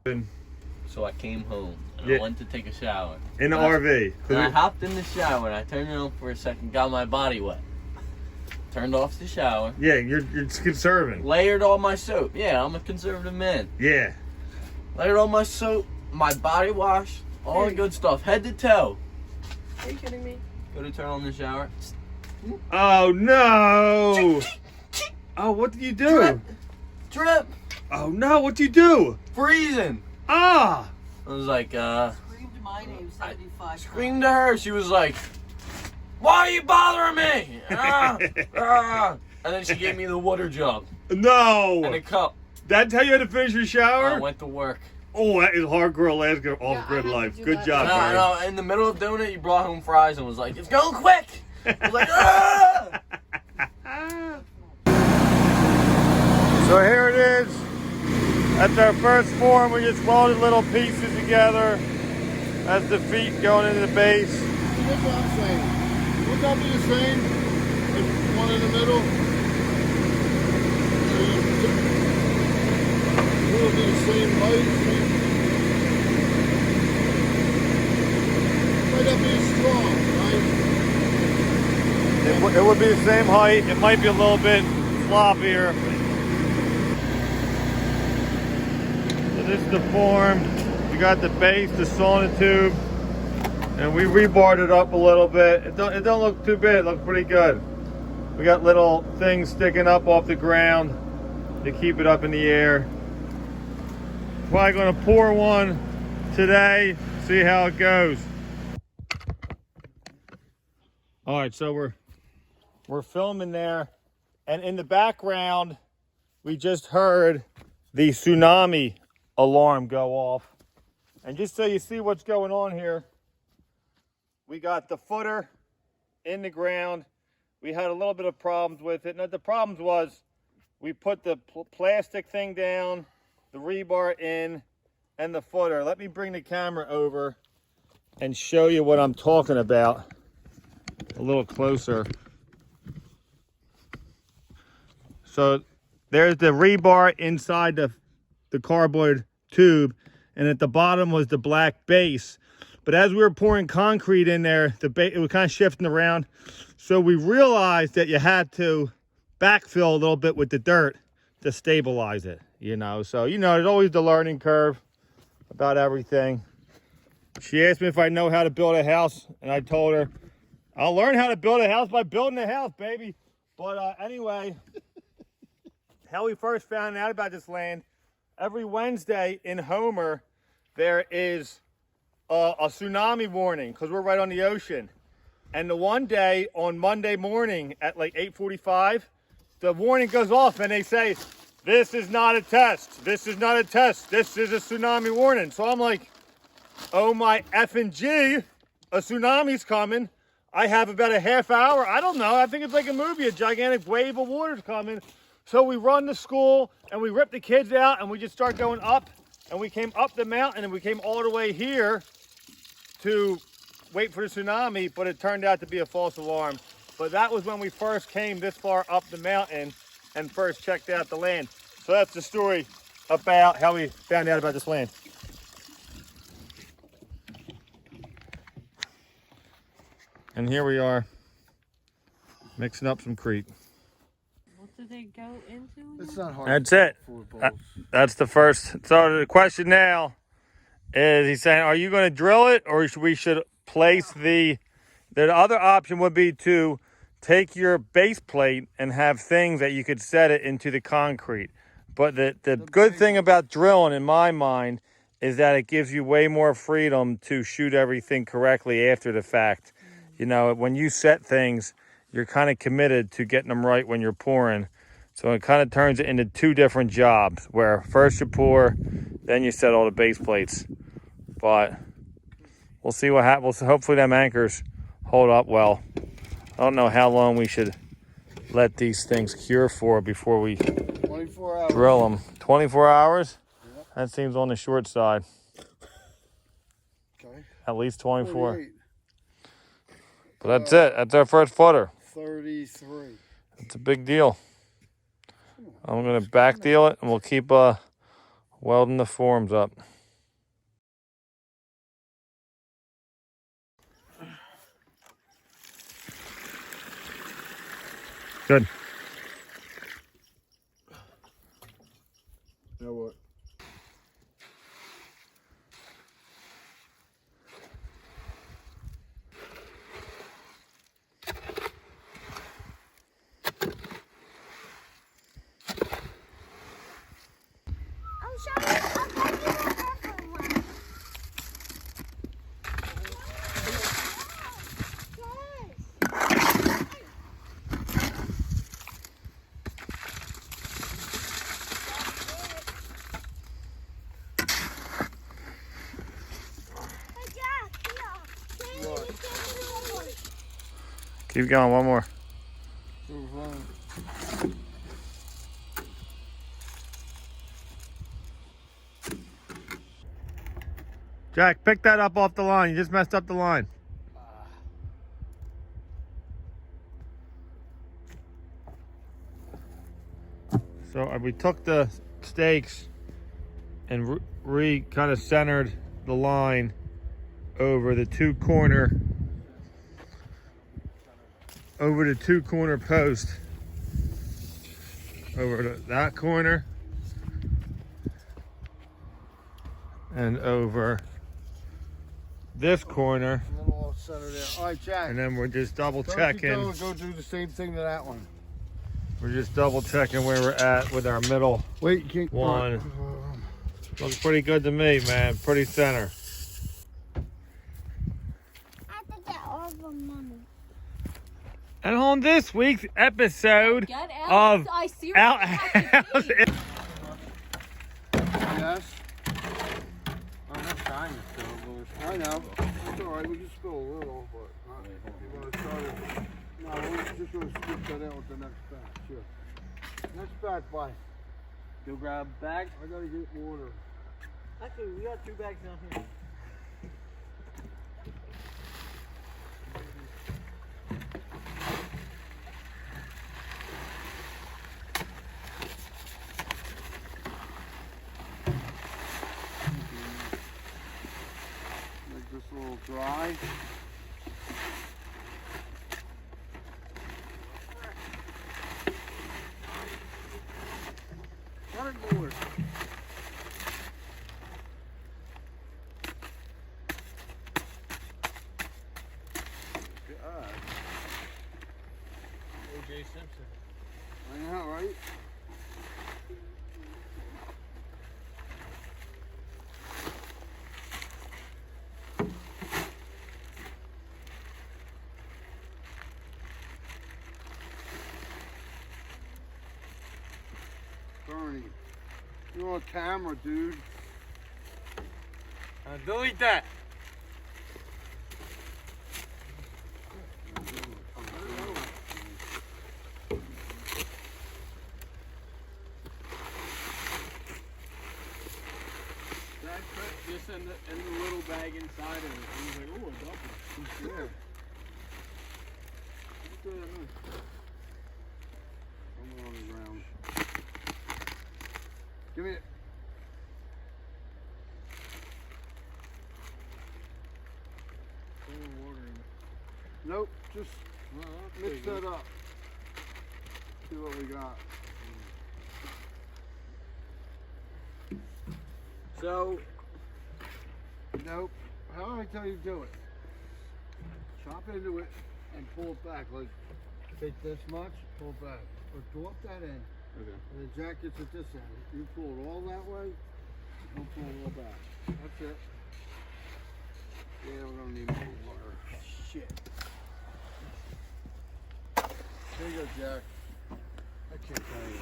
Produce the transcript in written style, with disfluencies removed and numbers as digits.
So I came home and Yeah. I went to take a shower. In the RV. And I hopped in the shower and I turned it on for a second, got my body wet. Turned off the shower. Yeah, you're conserving. Layered all my soap. Yeah, I'm a conservative man. Yeah. Layered all my soap, my body wash, all the good stuff, head to toe. Are you kidding me? Go to turn on the shower. Oh no! Oh, what did you do? Drip. Oh no, what did you do? Freezing. Ah! I was like, Screamed my name 75 screamed to her. She was like, "Why are you bothering me?" And then she gave me the water jug. No! And a cup. That's how you had to finish your shower? I went to work. Oh, that is hardcore Alaska off-grid life. Good job, Barry. No, in the middle of doing it, you brought home fries and was like, "It's going quick." I was like, "Ah!" So here it is. That's our first form. We just welded little pieces together. That's the feet going into the base. That's what I'm saying. Would that be the same if one in the middle? Will it be the same height? Might not be as strong, right? It would be the same height. It might be a little bit floppier. So this is the form. We got the base, the sonotube, and we rebarred it up a little bit. It don't look too bad. It looks pretty good. We got little things sticking up off the ground to keep it up in the air. Probably going to pour one today, see how it goes. All right, so we're filming there, and in the background we just heard the tsunami alarm go off. And just so you see what's going on here, we got the footer in the ground. We had a little bit of problems with it. Now the problems was we put the plastic thing down, the rebar in, and the footer. Let me bring the camera over and show you what I'm talking about a little closer. So there's the rebar inside the cardboard tube, and at the bottom was the black base. But as we were pouring concrete in there, it was kind of shifting around. So we realized that you had to backfill a little bit with the dirt to stabilize it, you know. So, you know, there's always the learning curve about everything. She asked me if I know how to build a house, and I told her, I'll learn how to build a house by building a house, baby. But anyway, how we first found out about this land, every Wednesday in Homer, there is a tsunami warning because we're right on the ocean. And the one day on Monday morning at like 8:45, the warning goes off and they say, "This is not a test. This is not a test. This is a tsunami warning." So I'm like, oh my effing G, a tsunami's coming. I have about a half hour. I don't know. I think it's like a movie. A gigantic wave of water's coming. So we run to school and we rip the kids out and we just start going up. And we came up the mountain and we came all the way here to wait for the tsunami, but it turned out to be a false alarm. But that was when we first came this far up the mountain and first checked out the land. So that's the story about how we found out about this land. And here we are, mixing up some crete. What do they go into? It's not hard. That's it. That's the first. So the question now is, he's saying, are you going to drill it, or we should place the other option would be to take your base plate and have things that you could set it into the concrete. But the good thing about drilling, in my mind, is that it gives you way more freedom to shoot everything correctly after the fact. You know, when you set things, you're kind of committed to getting them right when you're pouring. So it kind of turns it into two different jobs, where first you pour, then you set all the base plates. But we'll see what happens. Hopefully them anchors hold up well. I don't know how long we should let these things cure for before we 24 hours. drill them. 24 hours? Yep. That seems on the short side. Okay. At least 24. 48. But that's it. That's our first footer. 33. It's a big deal. I'm going to back deal it, and we'll keep welding the forms up. Good. Now what? I'm sorry. I'll take you whatever one. Keep going, one more. Jack, pick that up off the line. You just messed up the line. So we took the stakes and kind of centered the line over the two corner post over to that corner and over this corner, A little off center there. All right, Jack. and then we're just double Don't checking. you go do the same thing to that one. We're just double checking where we're at with our middle Wait, you can't. one. Looks pretty good to me, man. Pretty center. I have to get all the money. And on this week's episode Get of out. I seriously Outhouse. Yes. I'm not trying to spill. I know. It's all right. We can spill a little, but you want to start it? No, we're just going to skip that out with the next batch. Sure. Next batch, bye. Go grab bag. I gotta get water. Actually, we got 2 bags down here. Make this a little dry. More. O.J. Simpson. I know, right? Bernie, you're on camera, dude. Delete that. Dad put this in the little bag inside of it. And he's like, oh, a double. Yeah. Look at that, man. Somewhere on the ground. Give me it. Nope, just mix that up. See what we got. So, Nope. How do I tell you to do it? Chop into it and pull it back. Like, take this much, pull back. Or go up that end. okay. And the jack gets at this end. You pull it all that way, don't pull it all back. That's it. Yeah, we're gonna need more water. Shit. There you go, Jack. I can't tell you.